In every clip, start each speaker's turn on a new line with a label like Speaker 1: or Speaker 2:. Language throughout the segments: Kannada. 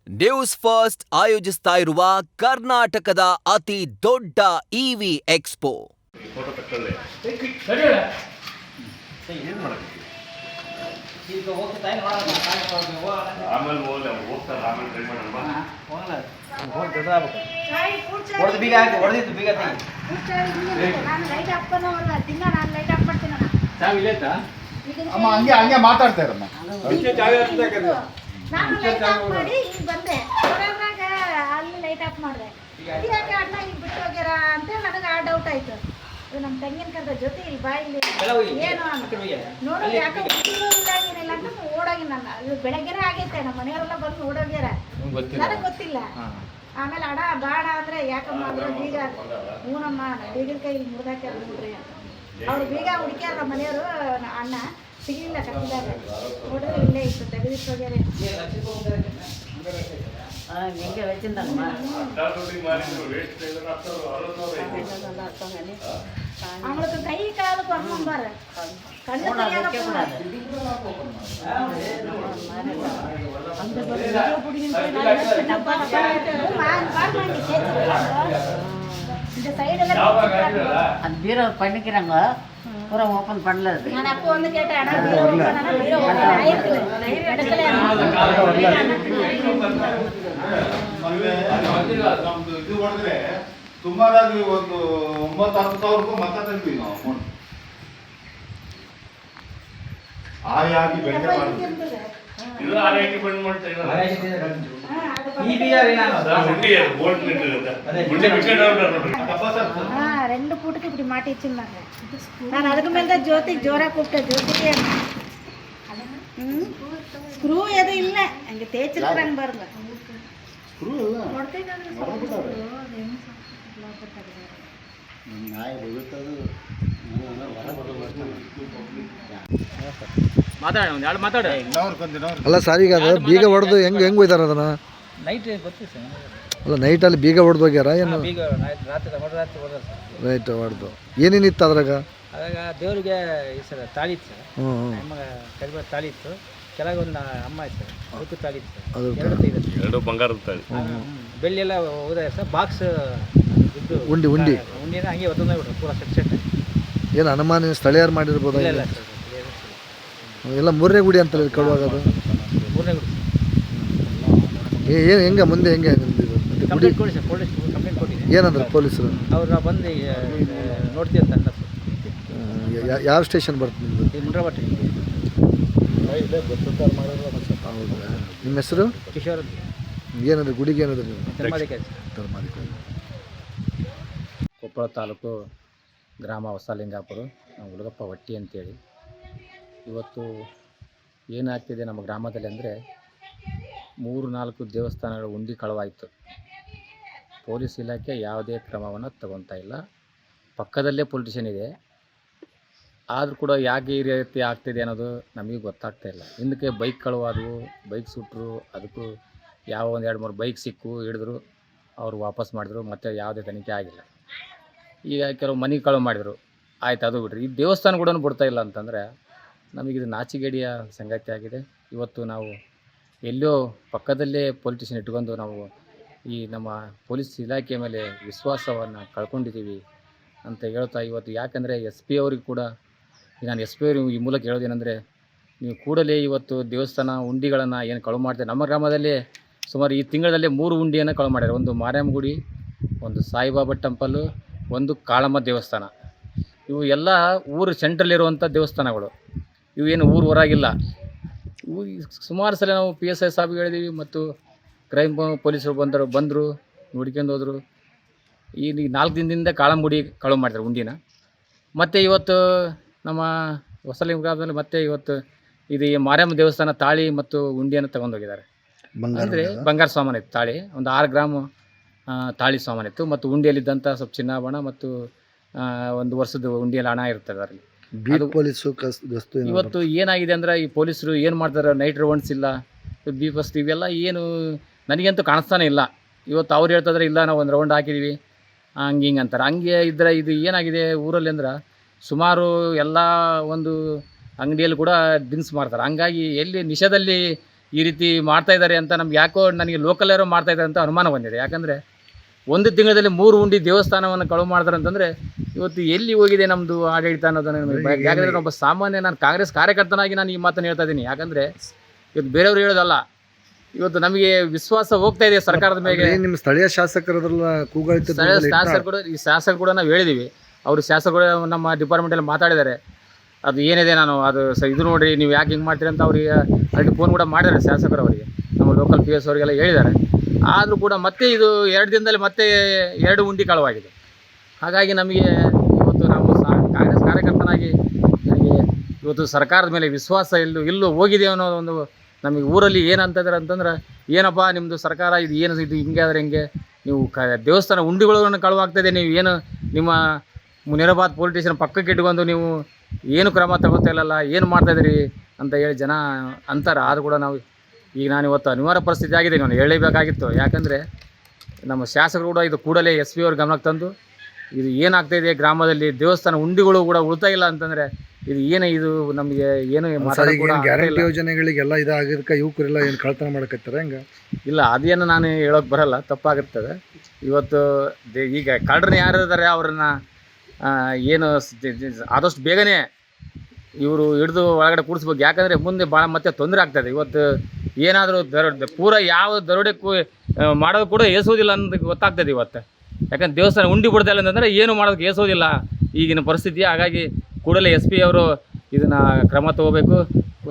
Speaker 1: ನ್ಯೂಸ್ ಫಸ್ಟ್ ಆಯೋಜಿಸ್ತಾ ಇರುವ ಕರ್ನಾಟಕದ ಅತಿ ದೊಡ್ಡ ಇವಿ ಎಕ್ಸ್ಪೋ.
Speaker 2: ಹಂಗೆ ಮಾತಾಡ್ತಾರಮ್ಮ.
Speaker 3: ನಾನು ಲೈಟ್ ಆಫ್ ಮಾಡಿ ಈಗ ಬಂದೆ. ಹೊರಗಾಗ ಅಲ್ಲಿ ಲೈಟ್ ಆಫ್ ಮಾಡಿದೆ. ಯಾಕೆ ಅಣ್ಣ ಈಗ ಬಿಟ್ಟು ಹೋಗ್ಯಾರ ಅಂತ ನನಗೆ ಆ ಡೌಟ್ ಆಯ್ತು. ನಮ್ಮ ತಂಗಿನ ಕರೆದ ಜೊತೆ ಇಲ್ಲಿ ಬಾ ಇಲ್ಲಿ ಏನು ನೋಡು ಯಾಕೆ ಇಲ್ಲ ಏನಿಲ್ಲ ಅಂತ ಓಡೋಗಿ ನಾನು ಅಲ್ಲಿ ಬೆಳಗ್ಗೆನೇ ಆಗೈತೆ. ನಮ್ಮ ಮನೆಯವರೆಲ್ಲ ಬಂದು ಓಡೋಗ್ಯಾರ, ನನಗೆ ಗೊತ್ತಿಲ್ಲ. ಆಮೇಲೆ ಅಡ ಬಾಡ ಅಂದ್ರೆ ಯಾಕಮ್ಮ ಅಂದ್ರೆ ಬೀಗ ಹೂನಮ್ಮ ಬೀಗದ ಕೈ ಮುರಿದಾಕ್ಯಾರ ನೋಡ್ರಿ ಅಂತ ಅವ್ರು ಬೀಗ ಹುಡುಕ್ಯಾರ. ನಮ್ಮ ಮನೆಯವರು ಅಣ್ಣ ಸಿಗಲಿಲ್ಲ ಕತ್ತಿದಾಗ ನೋಡಿದ್ರೆ ಇಲ್ಲೇ ಇತ್ತು, ತೆಗೆದಿಟ್ಟು ಹೋಗ್ಯಾರ. அவங்களுக்கு கை கால பண்ணணும் பாரு, கண்ணு தெரியாத இந்த சைடுல பீரோ பண்ணிக்கிறாங்க, பூரா ஓபன் பண்ணல. நான் அப்போ வந்து கேட்டேன், ஆனா பீரோ ஆயிருக்கு எடுக்கல.
Speaker 2: ಇದು ಹೊಡೆದ್ರೆ ಸುಮಾರಾಗಿ ಒಂದು 9,000-10,000 ರೂಪಾಯಿ ಮತ ತಂದ್ವಿ ನಾವು ಅಮೌಂಟ್. ಆಯಾಗಿ ಬೆಂಡೆ ಮಾಡಿದ್ವಿ.
Speaker 4: ಇದು ಆರೈಕೆ ಬಂದ್ ಮಾಡ್ತಾ ಇಲ್ಲ.
Speaker 3: ரெண்டு பூட்டுக்கு இப்படி மாட்டி வச்சிருந்தாங்க. நான் அதுக்கு மேல தான் ஜோதிக்கு ஜோரா கூப்பிட்டேன். ஜோதிக்கு ஸ்க்ரூ எதுவும் இல்லை, அங்கே தேய்ச்சிருக்கிறாங்க பாருங்க.
Speaker 5: ಅಲ್ಲ ಸರ್, ಈಗ ಅದು ಬೀಗ ಹೊಡೆದು ಹೆಂಗೆ ಹೋಯ್ತಾರ ಅದನ್ನ?
Speaker 6: ನೈಟ್ ಗೊತ್ತಿಲ್ಲ ಸರ್.
Speaker 5: ಅಲ್ಲ ನೈಟಲ್ಲಿ ಬೀಗ ಹೊಡೆದು ಹೋಗ್ಯಾರ ಏನು?
Speaker 6: ಬೀಗ ರಾತ್ರಿ
Speaker 5: ನೈಟ್ ಹೊಡೆದು ಏನೇನಿತ್ತು ಅದ್ರಾಗ?
Speaker 6: ಅದಾಗ ದೇವರಿಗೆ ಸರ್ ತಾಳಿ ಇತ್ತು ಸರ್. ಅಮ್ಮ ಕರಿಬ ತಾಳಿ ಇತ್ತು, ಕೆಳಗೆ ಒಂದು ಅಮ್ಮ ಇತ್ತು ಸರ್, ಅದಕ್ಕೂ ತಾಳಿ ಇತ್ತು ಸರ್.
Speaker 4: ಎರಡು ಬಂಗಾರದ ತಾಳಿ,
Speaker 6: ಬೆಳ್ಳಿ ಎಲ್ಲ ಹೋದ ಸರ್. ಬಾಕ್ಸ್ ಇದು ಉಂಡಿನ ಹಂಗೆ ಒತ್ತೊಂದೇ ಬಿಡ್ರಿ ಪೂರ ಸೆಟ್.
Speaker 5: ಏನು ಅನುಮಾನ ಸ್ಥಳೀಯರು ಮಾಡಿರ್ಬೋದು?
Speaker 6: ಇಲ್ಲ ಸರ್,
Speaker 5: ಎಲ್ಲ ಮೂರನೇ ಗುಡಿ ಅಂತ ಕಳುವಾಗದು.
Speaker 6: ಮೂರನೇ ಗುಡಿ
Speaker 5: ಏನು ಹೆಂಗೆ ಮುಂದೆ ಹೆಂಗೆ
Speaker 6: ಕಂಪ್ಲೇಂಟ್ ಕೊಡಿ ಸರ್. ಪೊಲೀಸ್ ಕಂಪ್ಲೇಂಟ್ ಕೊಟ್ಟಿದ್ದೀನಿ.
Speaker 5: ಏನಂದ್ರೆ ಪೊಲೀಸರು
Speaker 6: ಅವ್ರು ನಾವು ಬಂದು ನೋಡ್ತೀವಿ ಅಂತ ಅನ್ನ ಸರ್.
Speaker 5: ಯಾವ ಸ್ಟೇಷನ್ ಬರ್ತದೆ ನಿಮ್ಮದು?
Speaker 6: ಮುಂಡ್ರಬಟ್ಟಿ.
Speaker 5: ಹೌದಾ? ನಿಮ್ಮ ಹೆಸರು?
Speaker 6: ಕಿಶೋರ್.
Speaker 5: ಏನಂದ್ರೆ ಗುಡಿಗೆ ಏನಂದ್ರೆ ನೀವು?
Speaker 6: ಧರ್ಮಾಧಿಕಾರಿ.
Speaker 7: ಕೊಪ್ಪಳ ತಾಲೂಕು ಗ್ರಾಮ ಹೊಸಲಿಂಗಾಪುರ, ಹುಡುಗಪ್ಪ ಹೊಟ್ಟಿ ಅಂತೇಳಿ. ಇವತ್ತು ಏನಾಗ್ತಿದೆ ನಮ್ಮ ಗ್ರಾಮದಲ್ಲಿ ಅಂದರೆ 3-4 ದೇವಸ್ಥಾನಗಳ ಉಂಡಿ ಕಳವಾಯಿತು. ಪೊಲೀಸ್ ಇಲಾಖೆ ಯಾವುದೇ ಕ್ರಮವನ್ನು ತಗೊತಾ ಇಲ್ಲ. ಪಕ್ಕದಲ್ಲೇ ಪೊಲೀಸ್ ಸ್ಟೇಷನ್ ಇದೆ, ಆದರೂ ಕೂಡ ಯಾಕೆ ಈ ರೀತಿ ಆಗ್ತಿದೆ ಅನ್ನೋದು ನಮಗೆ ಗೊತ್ತಾಗ್ತಾ ಇಲ್ಲ. ಹಿಂದಕ್ಕೆ ಬೈಕ್ ಕಳವಾದವು, ಬೈಕ್ ಸುಟ್ಟರು, ಅದಕ್ಕೂ ಯಾವ 1-2-3 ಬೈಕ್ ಸಿಕ್ಕು ಹಿಡಿದ್ರು, ಅವರು ವಾಪಸ್ ಮಾಡಿದ್ರು, ಮತ್ತು ಯಾವುದೇ ತನಿಖೆ ಆಗಿಲ್ಲ. ಈಗ ಕೆಲವು ಮನೆ ಕಳವು ಮಾಡಿದರು, ಆಯ್ತು ಅದು ಬಿಡ್ರಿ. ಈ ದೇವಸ್ಥಾನ ಕೂಡ ಬಿಡ್ತಾ ಇಲ್ಲ ಅಂತಂದರೆ ನಮಗಿದು ನಾಚಿಗೇಡಿಯ ಸಂಗತಿ ಆಗಿದೆ. ಇವತ್ತು ನಾವು ಎಲ್ಲೋ ಪಕ್ಕದಲ್ಲೇ ಪೊಲೀಸ್ ಸ್ಟೇಷನ್ ಇಟ್ಕೊಂಡು ನಾವು ಈ ನಮ್ಮ ಪೊಲೀಸ್ ಇಲಾಖೆ ಮೇಲೆ ವಿಶ್ವಾಸವನ್ನು ಕಳ್ಕೊಂಡಿದ್ದೀವಿ ಅಂತ ಹೇಳ್ತಾ ಇವತ್ತು, ಯಾಕಂದರೆ ಎಸ್ ಪಿ ಅವ್ರಿಗೆ ಕೂಡ ನಾನು ಎಸ್ ಪಿ ಅವ್ರಿಗೆ ಈ ಮೂಲಕ ಹೇಳೋದೇನೆಂದರೆ, ನೀವು ಕೂಡಲೇ ಇವತ್ತು ದೇವಸ್ಥಾನ ಉಂಡಿಗಳನ್ನು ಏನು ಕಳು ಮಾಡ್ತಾರೆ. ನಮ್ಮ ಗ್ರಾಮದಲ್ಲಿ ಸುಮಾರು ಈ ತಿಂಗಳಲ್ಲೇ 3 ಉಂಡಿಯನ್ನು ಕಳು ಮಾಡ್ಯಾರ. ಒಂದು ಮಾರಮ್ಮ ಗುಡಿ, ಒಂದು ಸಾಯಿಬಾಬಾ ಟೆಂಪಲ್ಲು, ಒಂದು ಕಾಳಮ್ಮ ದೇವಸ್ಥಾನ. ಇವು ಎಲ್ಲ ಊರು ಸೆಂಟ್ರಲ್ಲಿರುವಂಥ ದೇವಸ್ಥಾನಗಳು. ಇವು ಏನು ಊರು ಹೊರಾಗಿಲ್ಲ. ಇವು ಸುಮಾರು ಸಲ ನಾವು PSI ಸಾಬ್ಗೆ ಹೇಳಿದ್ದೀವಿ, ಮತ್ತು ಕ್ರೈಮ್ ಪೊಲೀಸರು ಬಂದರು ನೋಡ್ಕೊಂಡು ಹೋದರು. ಈ 4 ದಿನದಿಂದ ಕಾಳಮ್ಮ ಗುಡಿ ಕಳು ಮಾಡ್ತಾರೆ ಉಂಡಿನ. ಮತ್ತು ಇವತ್ತು ನಮ್ಮ ಹೊಸಲಿಂಗ ಗ್ರಾಮದಲ್ಲಿ ಮತ್ತೆ ಇವತ್ತು ಇದು ಈ ಮಾರಮ್ಮ ದೇವಸ್ಥಾನ ತಾಳಿ ಮತ್ತು ಉಂಡಿಯನ್ನು ತಗೊಂಡೋಗಿದ್ದಾರೆ. ಅಂದರೆ ಬಂಗಾರ ಸಾಮಾನು ಇತ್ತು, ತಾಳಿ ಒಂದು 6 ಗ್ರಾಮ್ ತಾಳಿ ಸಾಮಾನು ಇತ್ತು, ಮತ್ತು ಉಂಡಿಯಲ್ಲಿದ್ದಂಥ ಸ್ವಲ್ಪ ಚಿನ್ನಾಭರಣ ಮತ್ತು 1 ವರ್ಷದ ಉಂಡಿಯಲ್ಲಿ ಹಣ ಇರ್ತದೆ ಅದರಲ್ಲಿ.
Speaker 5: ಪೊಲೀಸು
Speaker 7: ಇವತ್ತು ಏನಾಗಿದೆ ಅಂದರೆ, ಈ ಪೊಲೀಸರು ಏನು ಮಾಡ್ತಾರೆ, ನೈಟ್ ರೌಂಡ್ಸ್ ಇಲ್ಲ, ಬಸ್ ಇವೆಲ್ಲ ಏನು ನನಗಂತೂ ಕಾಣಿಸ್ತಾನೆ ಇಲ್ಲ. ಇವತ್ತು ಅವ್ರು ಹೇಳ್ತಿದ್ರೆ ಇಲ್ಲ ನಾವು 1 ರೌಂಡ್ ಹಾಕಿದ್ದೀವಿ ಹಂಗೆ ಹಿಂಗೆ ಅಂತಾರೆ. ಹಂಗೆ ಇದ್ದರೆ ಇದು ಏನಾಗಿದೆ ಊರಲ್ಲಿ ಅಂದ್ರೆ, ಸುಮಾರು ಎಲ್ಲ ಒಂದು ಅಂಗಡಿಯಲ್ಲಿ ಕೂಡ ದಿನಸು ಮಾಡ್ತಾರೆ. ಹಂಗಾಗಿ ಎಲ್ಲಿ ನಿಷೇಧದಲ್ಲಿ ಈ ರೀತಿ ಮಾಡ್ತಾ ಇದ್ದಾರೆ ಅಂತ ನಮ್ಗೆ ಯಾಕೋ ನನಗೆ ಲೋಕಲ್ ಯಾರೋ ಮಾಡ್ತಾ ಇದ್ದಾರೆ ಅಂತ ಅನುಮಾನ ಬಂದಿದೆ. ಯಾಕಂದರೆ ಒಂದು ತಿಂಗಳಲ್ಲಿ 3 ಹುಂಡಿ ದೇವಸ್ಥಾನವನ್ನು ಕಳುವು ಮಾಡ್ತಾರೆ ಅಂತಂದರೆ ಇವತ್ತು ಎಲ್ಲಿ ಹೋಗಿದೆ ನಮ್ಮದು ಆಡಳಿತ ಅನ್ನೋದನ್ನು ನನಗೆ ಯಾಕಂದರೆ ಒಬ್ಬ ಸಾಮಾನ್ಯ ನಾನು ಕಾಂಗ್ರೆಸ್ ಕಾರ್ಯಕರ್ತನಾಗಿ ನಾನು ಈ ಮಾತನ್ನು ಹೇಳ್ತಾ ಇದ್ದೀನಿ. ಯಾಕಂದರೆ ಇವತ್ತು ಬೇರೆಯವರು ಹೇಳೋದಲ್ಲ, ಇವತ್ತು ನಮಗೆ ವಿಶ್ವಾಸ ಹೋಗ್ತಾ ಇದೆ ಸರ್ಕಾರದ ಮೇಲೆ.
Speaker 5: ನಿಮ್ಮ ಸ್ಥಳೀಯ ಶಾಸಕರದ್ರಲ್ಲ ಕೂಗಾಳಿತ
Speaker 7: ಶಾಸಕರು ಕೂಡ ನಾವು ಹೇಳಿದ್ದೀವಿ. ಅವರು ಶಾಸಕರು ನಮ್ಮ ಡಿಪಾರ್ಟ್ಮೆಂಟಲ್ಲಿ ಮಾತಾಡಿದ್ದಾರೆ. ಅದು ಏನಿದೆ ನಾನು ಅದು ಇದು ನೋಡಿರಿ ನೀವು ಯಾಕೆ ಹಿಂಗೆ ಮಾಡ್ತೀರಿ ಅಂತ ಅವರಿಗೆ ಅಲ್ಲಿ ಫೋನ್ ಕೂಡ ಮಾಡಿದ್ದಾರೆ ಶಾಸಕರು ಅವರಿಗೆ, ನಮ್ಮ ಲೋಕಲ್ PS ಅವರಿಗೆಲ್ಲ ಹೇಳಿದ್ದಾರೆ. ಆದರೂ ಕೂಡ ಮತ್ತೆ ಇದು 2 ದಿನದಲ್ಲಿ ಮತ್ತೆ 2 ಹುಂಡಿ ಕಳುವಾಗಿದೆ. ಹಾಗಾಗಿ ನಮಗೆ ಇವತ್ತು ನಾವು ಕಾಂಗ್ರೆಸ್ ಕಾರ್ಯಕರ್ತನಾಗಿ ನನಗೆ ಇವತ್ತು ಸರ್ಕಾರದ ಮೇಲೆ ವಿಶ್ವಾಸ ಎಲ್ಲೂ ಹೋಗಿದೆ ಅನ್ನೋ ಒಂದು ನಮಗೆ ಊರಲ್ಲಿ ಏನಂತಿದ್ದಾರೆ ಅಂತಂದ್ರೆ, ಏನಪ್ಪ ನಿಮ್ಮದು ಸರ್ಕಾರ ಇದು ಏನು ಇದು ಹಿಂಗೆ ಆದರೆ ಹೆಂಗೆ, ನೀವು ದೇವಸ್ಥಾನ ಹುಂಡಿಗಳನ್ನು ಕಳುವಾಗ್ತಾಯಿದೆ, ನೀವು ಏನು ನಿಮ್ಮ ಮುನಿರಾಬಾದ್ ಪೊಲೀಸ್ ಸ್ಟೇಷನ್ ಪಕ್ಕಕ್ಕೆ ಇಟ್ಕೊಂಡು ನೀವು ಏನು ಕ್ರಮ ತಗೋತಾ ಇಲ್ಲಲ್ಲ, ಏನು ಮಾಡ್ತಾಯಿದ್ದೀರಿ ಅಂತ ಹೇಳಿ ಜನ ಅಂತಾರೆ. ಆದರೂ ಕೂಡ ನಾವು ಈಗ ನಾನು ಇವತ್ತು ಅನಿವಾರ್ಯ ಪರಿಸ್ಥಿತಿ ಆಗಿದೆ, ನಾನು ಹೇಳಲೇಬೇಕಾಗಿತ್ತು. ಯಾಕಂದರೆ ನಮ್ಮ ಶಾಸಕರು ಕೂಡ ಇದು ಕೂಡಲೇ SP ಅವ್ರ ಗಮನಕ್ಕೆ ತಂದು ಇದು ಏನಾಗ್ತಾಯಿದೆ ಗ್ರಾಮದಲ್ಲಿ ದೇವಸ್ಥಾನ ಹುಂಡಿಗಳು ಕೂಡ ಉಳ್ತಾ ಇಲ್ಲ ಅಂತಂದರೆ ಇದು ಇದು ನಮಗೆ ಏನು
Speaker 5: ಗ್ಯಾರಂಟಿ ಯೋಜನೆಗಳಿಗೆಲ್ಲ ಇದಾಗಿದ್ದಕ್ಕೆ ಯುವಕರೆಲ್ಲ ಏನು ಕಳ್ತನ ಮಾಡಕತ್ತಾರೆ ಹೆಂಗೆ?
Speaker 7: ಇಲ್ಲ, ಅದೇನು ನಾನು ಹೇಳೋಕೆ ಬರಲ್ಲ, ತಪ್ಪಾಗುತ್ತದೆ. ಇವತ್ತು ಈಗ ಕಳ್ಳರನ್ನ ಯಾರು ಇದ್ದಾರೆ ಅವ್ರನ್ನ ಏನು ಆದಷ್ಟು ಬೇಗನೆ ಇವರು ಹಿಡಿದು ಒಳಗಡೆ ಕೂಡಿಸ್ಬೇಕು. ಯಾಕಂದರೆ ಮುಂದೆ ಭಾಳ ಮತ್ತೆ ತೊಂದರೆ ಆಗ್ತದೆ. ಇವತ್ತು ಏನಾದರೂ ಪೂರ ಯಾವ ದರೋಡೆಕ್ಕೂ ಮಾಡೋದು ಕೂಡ ಏಸೋದಿಲ್ಲ ಅನ್ನೋದಕ್ಕೆ ಗೊತ್ತಾಗ್ತದೆ ಇವತ್ತು. ಯಾಕಂದ್ರೆ ದೇವಸ್ಥಾನ ಉಂಡಿ ಬಿಡ್ತಾ ಇಲ್ಲ ಅಂತಂದರೆ ಏನು ಮಾಡೋದಕ್ಕೆ ಏಸೋದಿಲ್ಲ ಈಗಿನ ಪರಿಸ್ಥಿತಿ. ಹಾಗಾಗಿ ಕೂಡಲೇ SP ಅವರು ಇದನ್ನು ಕ್ರಮ ತಗೋಬೇಕು.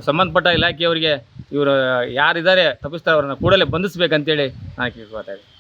Speaker 7: ಸಂಬಂಧಪಟ್ಟ ಇಲಾಖೆಯವರಿಗೆ ಇವರು ಯಾರಿದ್ದಾರೆ ತಪ್ಪಿಸ್ತಾರೆ ಅವ್ರನ್ನ ಕೂಡಲೇ ಬಂಧಿಸಬೇಕಂತೇಳಿ ನಾನು ಕೇಳ್ಕೊತಾ ಇದ್ದೀನಿ.